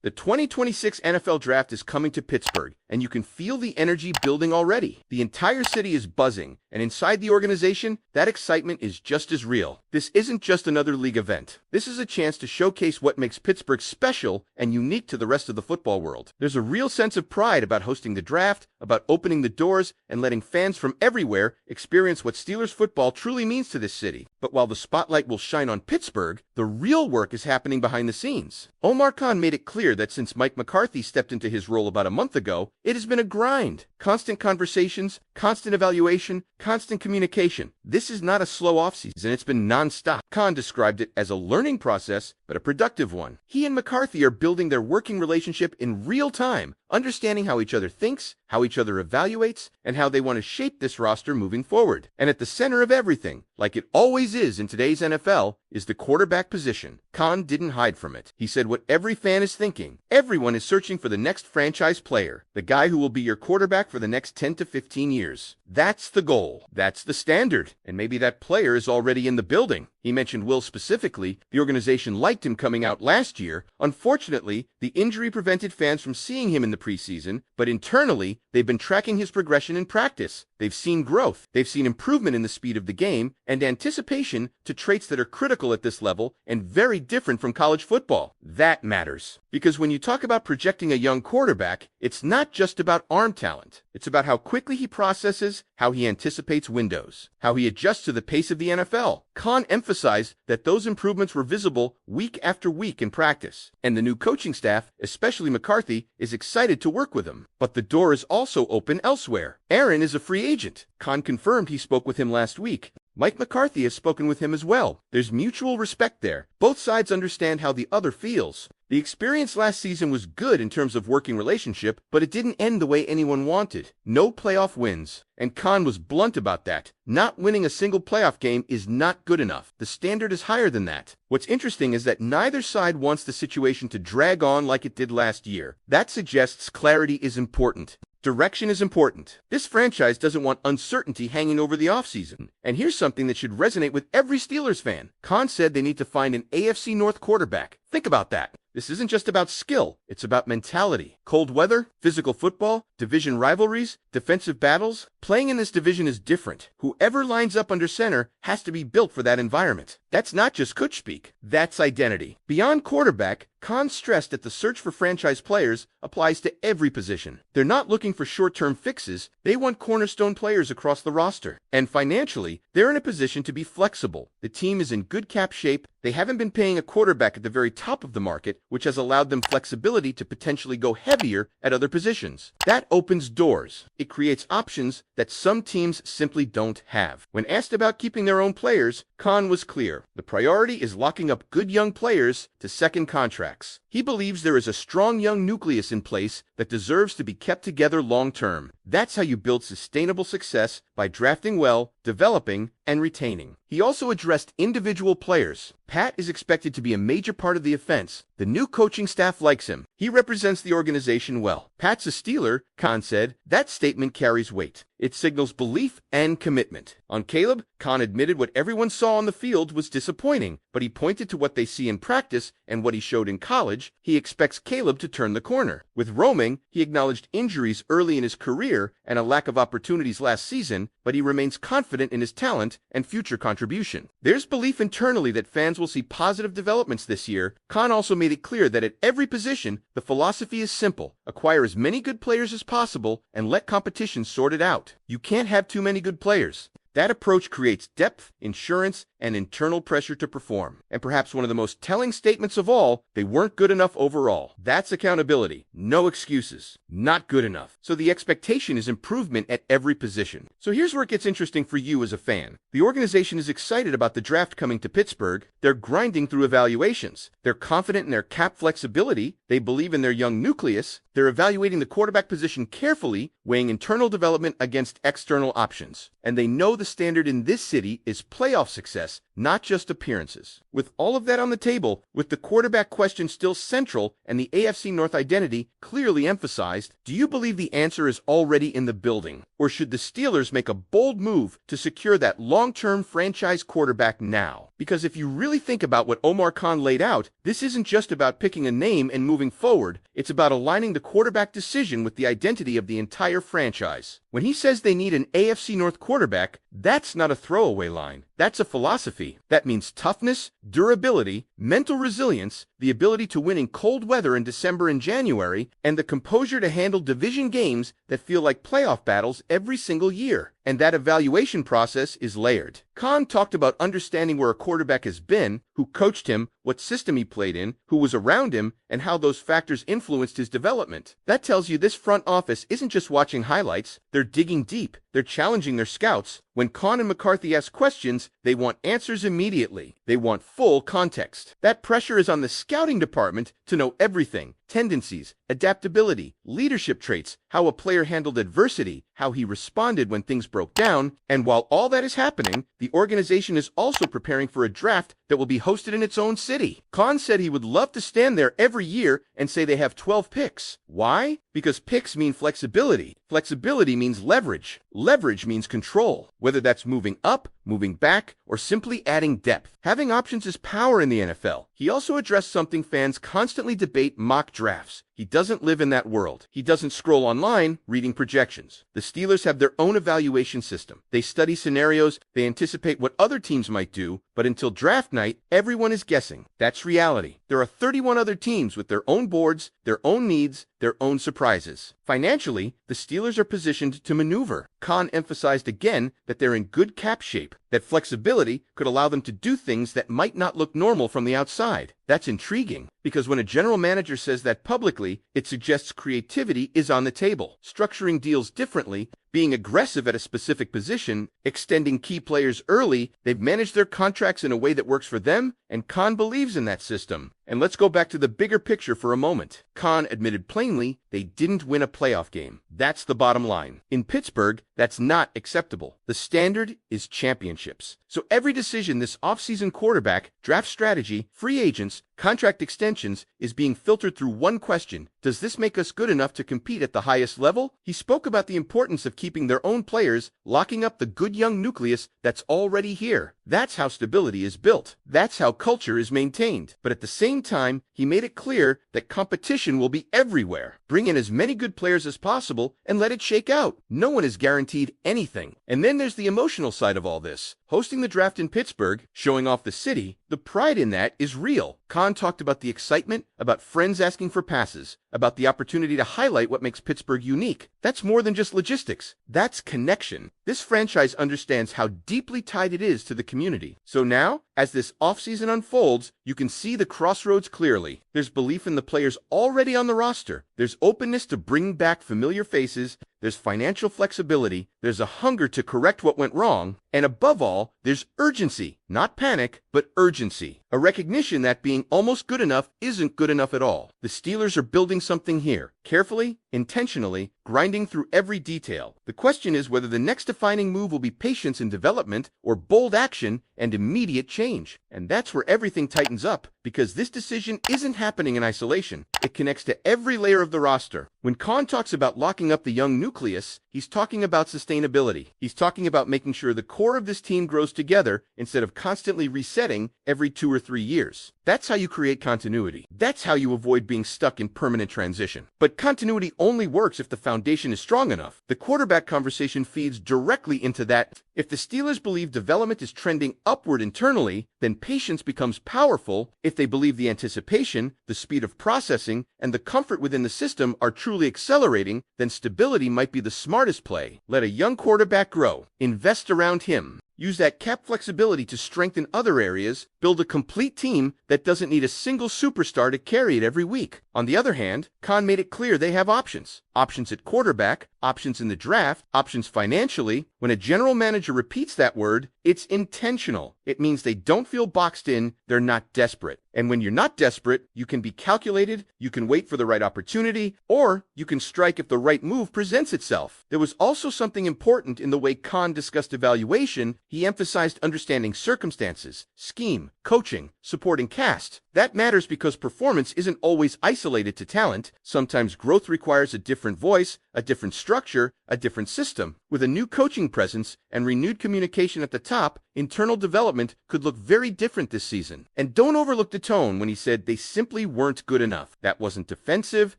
The 2026 NFL Draft is coming to Pittsburgh, and you can feel the energy building already. The entire city is buzzing, and inside the organization, that excitement is just as real. This isn't just another league event. This is a chance to showcase what makes Pittsburgh special and unique to the rest of the football world. There's a real sense of pride about hosting the draft, about opening the doors, and letting fans from everywhere experience what Steelers football truly means to this city. But while the spotlight will shine on Pittsburgh, the real work is happening behind the scenes. Omar Khan made it clear that since Mike McCarthy stepped into his role about a month ago, it has been a grind. Constant conversations, constant evaluation, constant communication. This is not a slow offseason, it's been nonstop. Khan described it as a learning process, but a productive one. He and McCarthy are building their working relationship in real time, understanding how each other thinks, how each other evaluates, and how they want to shape this roster moving forward. And at the center of everything, like it always is in today's NFL, is the quarterback position. Khan didn't hide from it. He said what every fan is thinking. Everyone is searching for the next franchise player, the guy who will be your quarterback for the next 10 to 15 years. That's the goal. That's the standard. And maybe that player is already in the building. He mentioned Will specifically. The organization liked him coming out last year. Unfortunately, the injury prevented fans from seeing him in the preseason, but internally, they've been tracking his progression in practice. They've seen growth. They've seen improvement in the speed of the game and anticipation to traits that are critical at this level and very different from college football. That matters. Because when you talk about projecting a young quarterback, it's not just about arm talent. It's about how quickly he processes, how he anticipates windows, how he adjusts to the pace of the NFL. Khan emphasized that those improvements were visible week after week in practice, and the new coaching staff, especially McCarthy, is excited to work with him. But the door is also open elsewhere. Aaron is a free agent. Khan confirmed he spoke with him last week. Mike McCarthy has spoken with him as well. There's mutual respect there. Both sides understand how the other feels. The experience last season was good in terms of working relationship, but it didn't end the way anyone wanted. No playoff wins. And Khan was blunt about that. Not winning a single playoff game is not good enough. The standard is higher than that. What's interesting is that neither side wants the situation to drag on like it did last year. That suggests clarity is important. Direction is important. This franchise doesn't want uncertainty hanging over the offseason. And here's something that should resonate with every Steelers fan. Khan said they need to find an AFC North quarterback. Think about that. This isn't just about skill, it's about mentality. Cold weather, physical football, division rivalries, defensive battles. Playing in this division is different. Whoever lines up under center has to be built for that environment. That's not just coach speak, that's identity. Beyond quarterback, Khan stressed that the search for franchise players applies to every position. They're not looking for short-term fixes, they want cornerstone players across the roster. And financially, they're in a position to be flexible. The team is in good cap shape. They haven't been paying a quarterback at the very top of the market, which has allowed them flexibility to potentially go heavier at other positions. That opens doors. It creates options that some teams simply don't have. When asked about keeping their own players, Khan was clear. The priority is locking up good young players to second contracts. He believes there is a strong young nucleus in place that deserves to be kept together long term. That's how you build sustainable success, by drafting well, developing, and retaining. He also addressed individual players. Pat is expected to be a major part of the offense. The new coaching staff likes him. He represents the organization well. Pat's a Steeler, Khan said. That statement carries weight. It signals belief and commitment. On Caleb, Khan admitted what everyone saw on the field was disappointing, but he pointed to what they see in practice and what he showed in college. He expects Caleb to turn the corner. With roaming, he acknowledged injuries early in his career and a lack of opportunities last season, but he remains confident in his talent and future contribution. There's belief internally that fans will see positive developments this year. Khan also made it clear that at every position, the philosophy is simple. Acquire as many good players as possible and let competition sort it out. You can't have too many good players. That approach creates depth, insurance, and internal pressure to perform. And perhaps one of the most telling statements of all, they weren't good enough overall. That's accountability. No excuses. Not good enough. So the expectation is improvement at every position. So here's where it gets interesting for you as a fan. The organization is excited about the draft coming to Pittsburgh. They're grinding through evaluations. They're confident in their cap flexibility. They believe in their young nucleus. They're evaluating the quarterback position carefully, weighing internal development against external options. And they know the standard in this city is playoff success, not just appearances. With all of that on the table, with the quarterback question still central and the AFC North identity clearly emphasized, do you believe the answer is already in the building? Or should the Steelers make a bold move to secure that long-term franchise quarterback now? Because if you really think about what Omar Khan laid out, this isn't just about picking a name and moving forward. It's about aligning the quarterback decision with the identity of the entire franchise. When he says they need an AFC North quarterback, that's not a throwaway line. That's a philosophy. That means toughness, durability, mental resilience, the ability to win in cold weather in December and January, and the composure to handle division games that feel like playoff battles every single year. And that evaluation process is layered. Khan talked about understanding where a quarterback has been, who coached him, what system he played in, who was around him, and how those factors influenced his development. That tells you this front office isn't just watching highlights, they're digging deep, they're challenging their scouts. When Khan and McCarthy ask questions, they want answers immediately. They want full context. That pressure is on the scouting department to know everything: tendencies, adaptability, leadership traits, how a player handled adversity, how he responded when things broke down. And while all that is happening, the organization is also preparing for a draft that will be hosted in its own city. Khan said he would love to stand there every year and say they have 12 picks. Why? Because picks mean flexibility. Flexibility means leverage. Leverage means control. Whether that's moving up, moving back, or simply adding depth. Having options is power in the NFL. He also addressed something fans constantly debate: mock drafts. He doesn't live in that world. He doesn't scroll online reading projections. The Steelers have their own evaluation system. They study scenarios, they anticipate what other teams might do, but until draft night, everyone is guessing. That's reality. There are 31 other teams with their own boards, their own needs, their own surprises. Financially, the Steelers are positioned to maneuver. Khan emphasized again that they're in good cap shape, that flexibility could allow them to do things that might not look normal from the outside. That's intriguing, because when a general manager says that publicly, it suggests creativity is on the table. Structuring deals differently, being aggressive at a specific position, extending key players early. They've managed their contracts in a way that works for them, and Khan believes in that system. And let's go back to the bigger picture for a moment. Khan admitted plainly they didn't win a playoff game. That's the bottom line. In Pittsburgh, that's not acceptable. The standard is championships. So every decision this offseason: quarterback, draft strategy, free agents, contract extensions, is being filtered through one question: does this make us good enough to compete at the highest level? He spoke about the importance of keeping their own players, locking up the good young nucleus that's already here. That's how stability is built. That's how culture is maintained. But at the same time, he made it clear that competition will be everywhere. Bring in as many good players as possible and let it shake out. No one is guaranteed anything. And then there's the emotional side of all this. Hosting the draft in Pittsburgh, showing off the city, the pride in that is real. Khan talked about the excitement, about friends asking for passes, about the opportunity to highlight what makes Pittsburgh unique. That's more than just logistics. That's connection. This franchise understands how deeply tied it is to the community. So now, as this offseason unfolds, you can see the crossroads clearly. There's belief in the players already on the roster. There's openness to bring back familiar faces. There's financial flexibility. There's a hunger to correct what went wrong. And above all, there's urgency. Not panic, but urgency. A recognition that being almost good enough isn't good enough at all. The Steelers are building something here, carefully, intentionally, grinding through every detail. The question is whether the next defining move will be patience and development, or bold action and immediate change. And that's where everything tightens up, because this decision isn't happening in isolation. It connects to every layer of the roster. When Khan talks about locking up the young nucleus, he's talking about sustainability. He's talking about making sure the core of this team grows together instead of constantly resetting every 2 or 3 years. That's how you create continuity. That's how you avoid being stuck in permanent transition. But continuity only works if the foundation is strong enough. The quarterback conversation feeds directly into that. If the Steelers believe development is trending upward internally, then patience becomes powerful. If they believe the anticipation, the speed of processing, and the comfort within the system are truly accelerating, then stability might be the smartest play. Let a young quarterback grow. Invest around him. Use that cap flexibility to strengthen other areas. Build a complete team that doesn't need a single superstar to carry it every week. On the other hand, Khan made it clear they have options. Options at quarterback, options in the draft, options financially. When a general manager repeats that word, it's intentional. It means they don't feel boxed in, they're not desperate. And when you're not desperate, you can be calculated, you can wait for the right opportunity, or you can strike if the right move presents itself. There was also something important in the way Khan discussed evaluation He emphasized understanding circumstances, scheme, coaching, supporting cast. That matters because performance isn't always isolated to talent. Sometimes growth requires a different voice, a different structure, a different system. With a new coaching presence and renewed communication at the top, internal development could look very different this season. And don't overlook the tone when he said they simply weren't good enough. That wasn't defensive,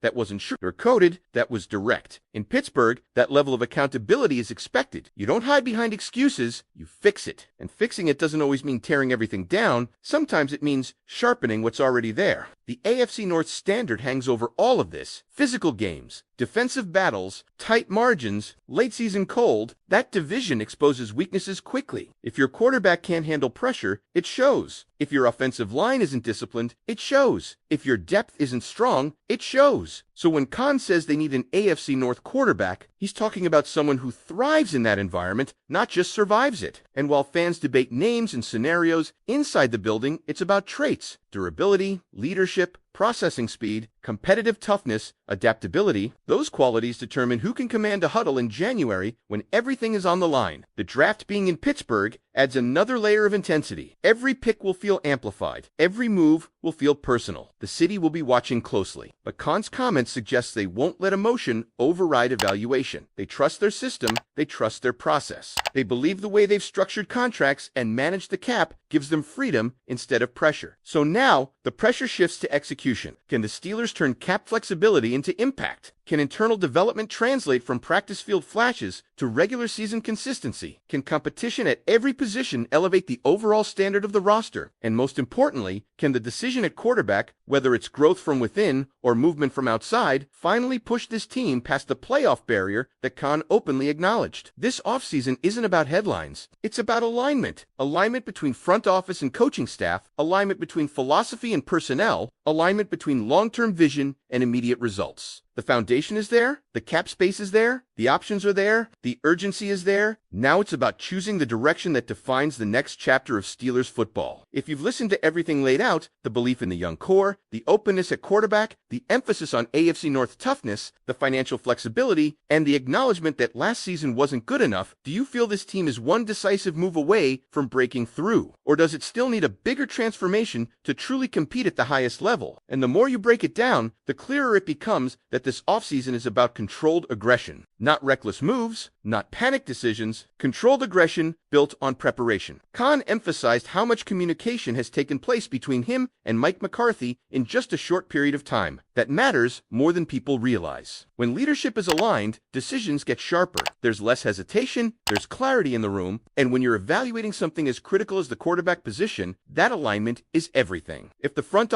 that wasn't sugar-coated, that was direct. In Pittsburgh, that level of accountability is expected. You don't hide behind excuses, you fix it. And fixing it doesn't always mean tearing everything down. Sometimes it means sharpening what's already there. The AFC North standard hangs over all of this. Physical games, defensive battles, tight margins, late-season cold. That division exposes weaknesses quickly. If your quarterback can't handle pressure, it shows. If your offensive line isn't disciplined, it shows. If your depth isn't strong, it shows. So when Khan says they need an AFC North quarterback, he's talking about someone who thrives in that environment, not just survives it. And while fans debate names and scenarios, inside the building, it's about traits: durability, leadership, processing speed, competitive toughness, adaptability. Those qualities determine who can command a huddle in January when everything is on the line. The draft being in Pittsburgh adds another layer of intensity. Every pick will feel amplified. Every move will feel personal. The city will be watching closely. But Khan's comments suggest they won't let emotion override evaluation. They trust their system. They trust their process. They believe the way they've structured contracts and managed the cap gives them freedom instead of pressure. So now, the pressure shifts to execution. Can the Steelers turn cap flexibility into impact? Can internal development translate from practice field flashes to regular season consistency? Can competition at every position elevate the overall standard of the roster? And most importantly, can the decision at quarterback, whether it's growth from within or movement from outside, finally push this team past the playoff barrier that Khan openly acknowledged? This offseason isn't about headlines. It's about alignment. Alignment between front office and coaching staff, alignment between philosophy and personnel, alignment between long-term vision and immediate results. The foundation is there, the cap space is there, the options are there, the urgency is there. Now it's about choosing the direction that defines the next chapter of Steelers football. If you've listened to everything laid out, the belief in the young core, the openness at quarterback, the emphasis on AFC North toughness, the financial flexibility, and the acknowledgement that last season wasn't good enough, do you feel this team is one decisive move away from breaking through? Or does it still need a bigger transformation to truly compete at the highest level? And the more you break it down, the clearer it becomes that this offseason is about controlled aggression. Not reckless moves, not panic decisions, controlled aggression built on preparation. Khan emphasized how much communication has taken place between him and Mike McCarthy in just a short period of time. That matters more than people realize. When leadership is aligned, decisions get sharper. There's less hesitation, there's clarity in the room, and when you're evaluating something as critical as the quarterback position, that alignment is everything. If the front